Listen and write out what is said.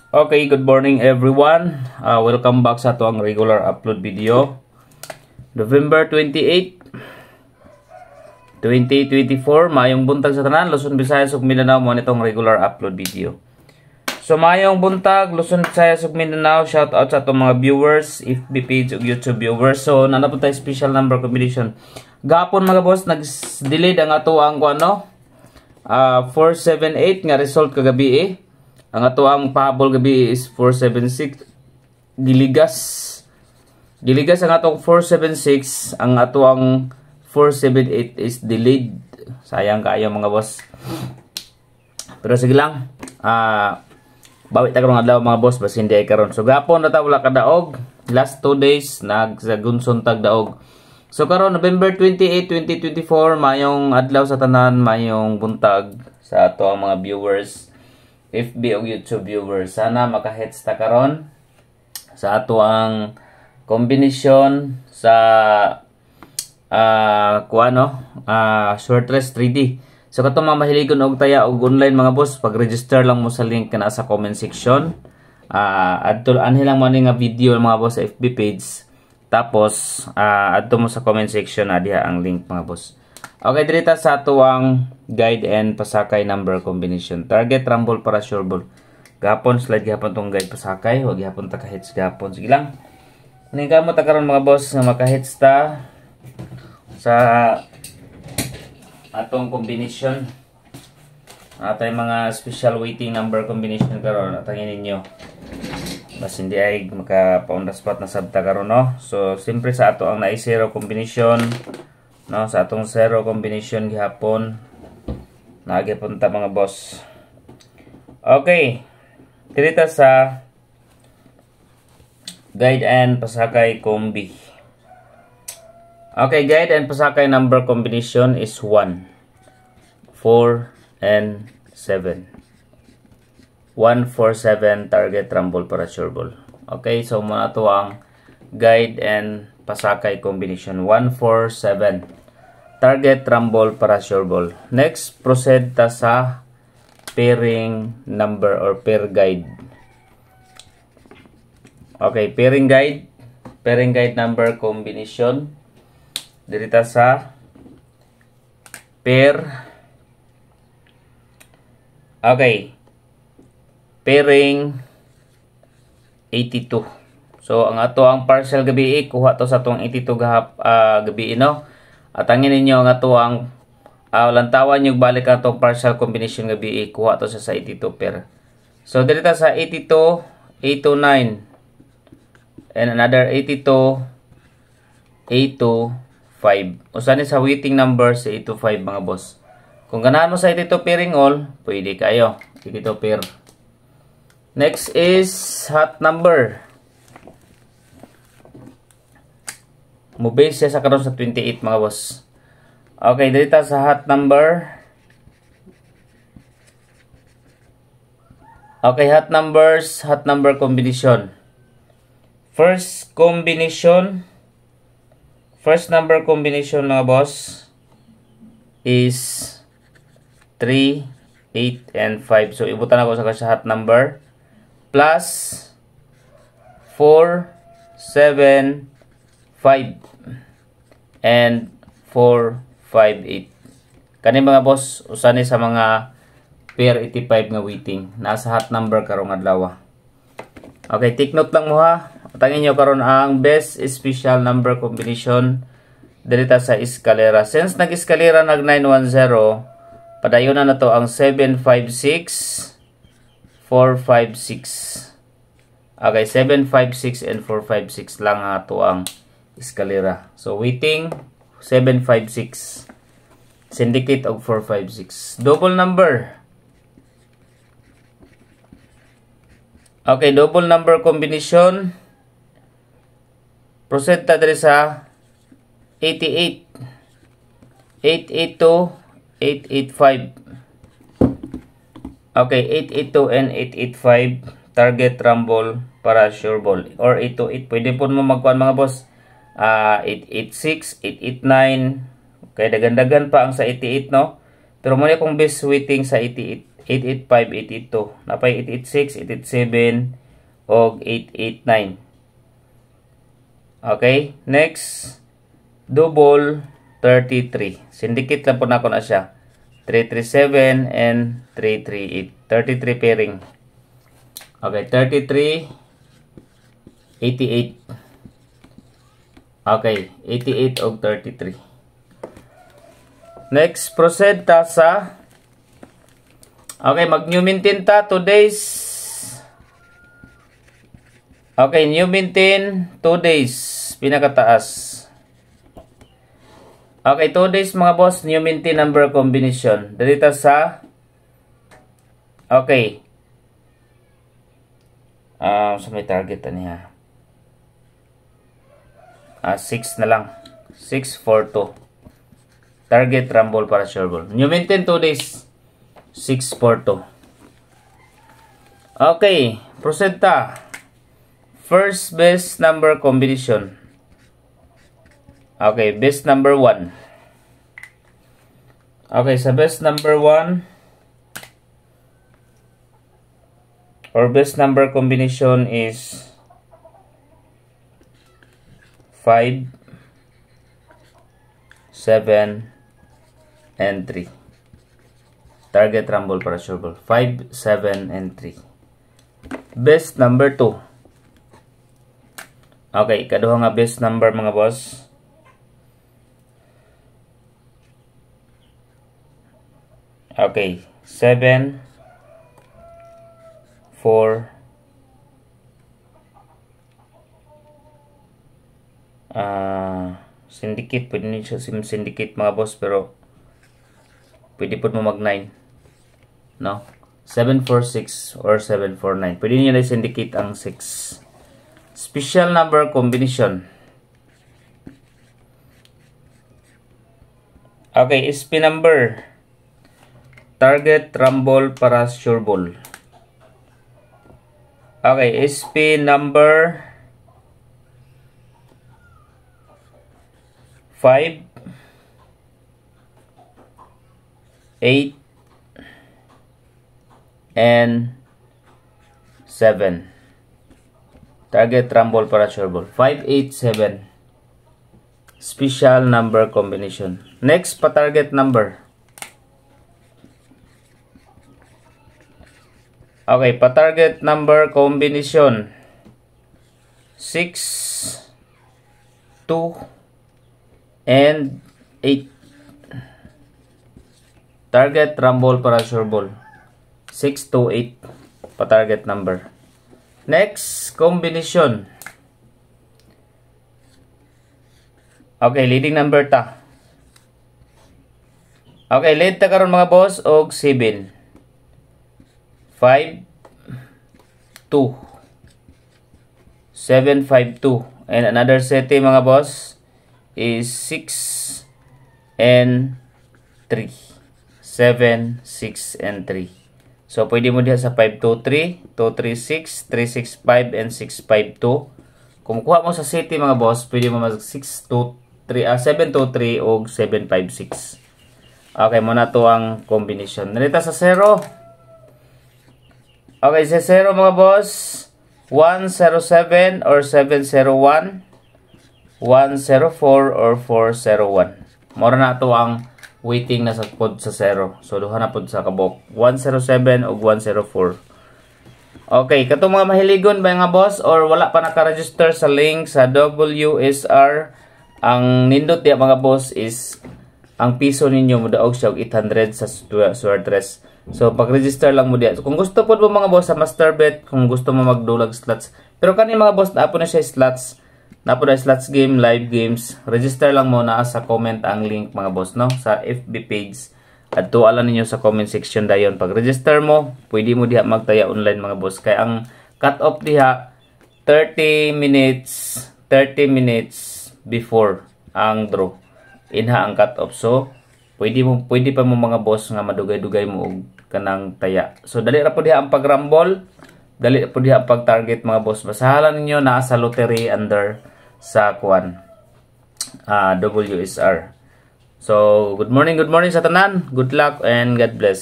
Okay, good morning everyone. Welcome back sa tuang regular upload video. November 28, 2024, mayong buntag sa tanan, Luzon, Visayas ug Mindanao mo nitong regular upload video. So mayong buntag, Luzon, Visayas ug Mindanao, shout out sa atong mga viewers, FB page ug YouTube viewers. So nana po tayo special number combination. Gapon mga boss, nag-delay ang ato ang 478 nga result kagabi eh. Ang ato ang pahabol gabi is 476. Giligas ang atong 476. Ang ato ang 478 is delayed. Sayang kayo mga boss. Pero sige lang. Bawit ta karon adlaw mga boss, bas hindi ay karon. So gapon na ta wala ka daog. Last 2 days nagsagunson tag daog. So karon November 28, 2024, mayong adlaw sa tanan, mayong buntag sa ato ang mga viewers, FB o YouTube viewers. Sana maka-hits ta karon sa ato ang kombinasyon sa short rest 3D. So katong mga mahiligon og taya og online mga boss, pag-register lang mo sa link na sa comment section. Adto anhilang mo ni nga video mga boss sa FB page. Tapos adto mo sa comment section diha ang link mga boss. Okay, dirita sa ato ang guide and pasakay number combination. Target, rumble, para sure ball. Gapon, slide gapon tong guide pasakay. Huwag gapon ta ka-hits gapon. Sige lang. Ning mo ta karon mga boss na maka-hits ta sa atong combination. Atay mga special waiting number combination karon. Atangin ninyo. Bas hindi ay maka-on the spot na sabta karon, no? So, siyempre sa ato ang na-zero combination. No, sa atong zero combination gihapon nagipon ta mga boss. Okay, dirita sa guide and pasakay combi. Okay, guide and pasakay number combination is 1, 4, and 7. 1, 4, 7 target, rumble, para sure ball. Okay, so muna to ang guide and pasakay combination. 1, 4, 7 target, rumble, para sure ball. Next, proceed ta sa pairing number or pair guide. Okay, pairing guide number combination. Dirita sa pair. Okay, pairing 82. So ang ato ang partial gabi kuha to sa atong 82 gabi, no? At angin ninyo nga to ang lantawan yung balik ang itong partial combination gabi kuha to sa 82 pair. So dito sa 82, 829 and another 82, 825. Usan sa waiting number sa 825 mga boss. Kung ganahan mo sa 82 pairing all, pwede kayo 82 pair. Next is hot number. Mobase siya sa karon sa 28 mga boss. Okay, dito sa hot number. Okay, hot number combination. First number combination mga boss is 3, 8, and 5. So ibutan ako sa hot number plus 4, 7, 5 and 4, 5, 8. Kani mga boss, usani sa mga pair 85 nga waiting. Nasa hot number karong adlaw. Okay, take note lang mo ha. Tangin nyo karon ang best special number combination dirita sa eskalera. Since nag-eskalera nag 910, padayon na to ang 756, 456. Okay, 756 and 456 lang ato ang eskalera. So waiting 756, syndicate og 456. Double number. Okay, double number combination. Proceed ta diri sa 88, 882, 885. Okay, 882 and 885 target, rumble, para sure ball, or 828. Pwede po mo magkuhan mga boss. 886, 889. Okay, dagan-dagan pa ang sa 88, no? Pero muna akong best waiting sa 88. 885, 882. Napay 886, 887, og 889. Okay, next, double 33. Syndicate lang po na ako na siya. 337 and 338. 33 pairing. Okay, 33, 88. Okay, 88 og 33. Next, proceed ta sa okay, mag-new maintain ta 2 days. Okay, new maintain 2 days. Pinakataas. Okay, 2 days mga boss, new maintain number combination. Dito sa okay. So may target niya. 6 na lang. 6, 4, 2. Target rumble para sure ball. New maintain 2 days. 6, 4, 2. Okay, proceed ta. First best number combination. Okay, best number 1. Okay, sa best number 1 or best number combination is 5, 7, and 3. Target rumble para sure ball. 5, 7, and 3. Best number 2. Okay, kaduha nga best number mga boss. Okay, 7, 4, syndicate, pwede nyo siya syndicate mga boss, pero pwede po mo mag 9, no? 746 or 749, pwede nyo na syndicate ang 6. Special number combination. Okay, SP number. Target rumble para sure ball. Okay, SP number 5, 8, and 7. Target rumble para sure ball. 5, 8, 7. Special number combination. Next pa target number. Okay, pa target number combination. 6, 2, and 8. Target rumble para sure ball. 6, 2, 8. Pa target number. Next, combination. Okay, leading number ta. Okay, lead ta karon mga boss og 7. 5, 2. 7, 5, 2. And another setting mga boss is 6 and 3. 7, 6, and 3. So, pwede mo diha sa 523, 236, 365, and 652. Kung kuha mo sa city mga boss, pwede mo mag 723 o 756. Okay, muna to ang combination. Nalita sa 0. Okay, sa 0 mga boss, 107 or 701, 104 or 401. Mura na to ang waiting na sa pod sa 0. So, duha na pod sa kabok. 107 o 104. Okay, katong mga mahiligon ba nga boss or wala pa naka-register sa link sa WSR, ang nindot diya mga boss is ang piso ninyo mudaog siya og 800 sa Swordress. So, pag-register lang mo diya. So, kung gusto po mo mga boss sa Masterbet, kung gusto mo magdulag slots. Pero kani mga boss, naapo na siya slots. Naapo na slots game, live games. Register lang mo na sa comment ang link mga boss, no? Sa FB page. At tualan ninyo sa comment section dayon. Pag-register mo, pwede mo diha magtaya online mga boss. Kaya ang cut-off diha, 30 minutes before ang draw. Inha ang cut-off. So, pwede pa mo mga boss nga madugay-dugay mo og kanang taya. So, dali ra po diha ang pag-rumble. Dali po diha ang pag-target mga boss. Basahan ninyo na sa lottery under sa kuan WSR. So, good morning sa tanan. Good luck and God bless.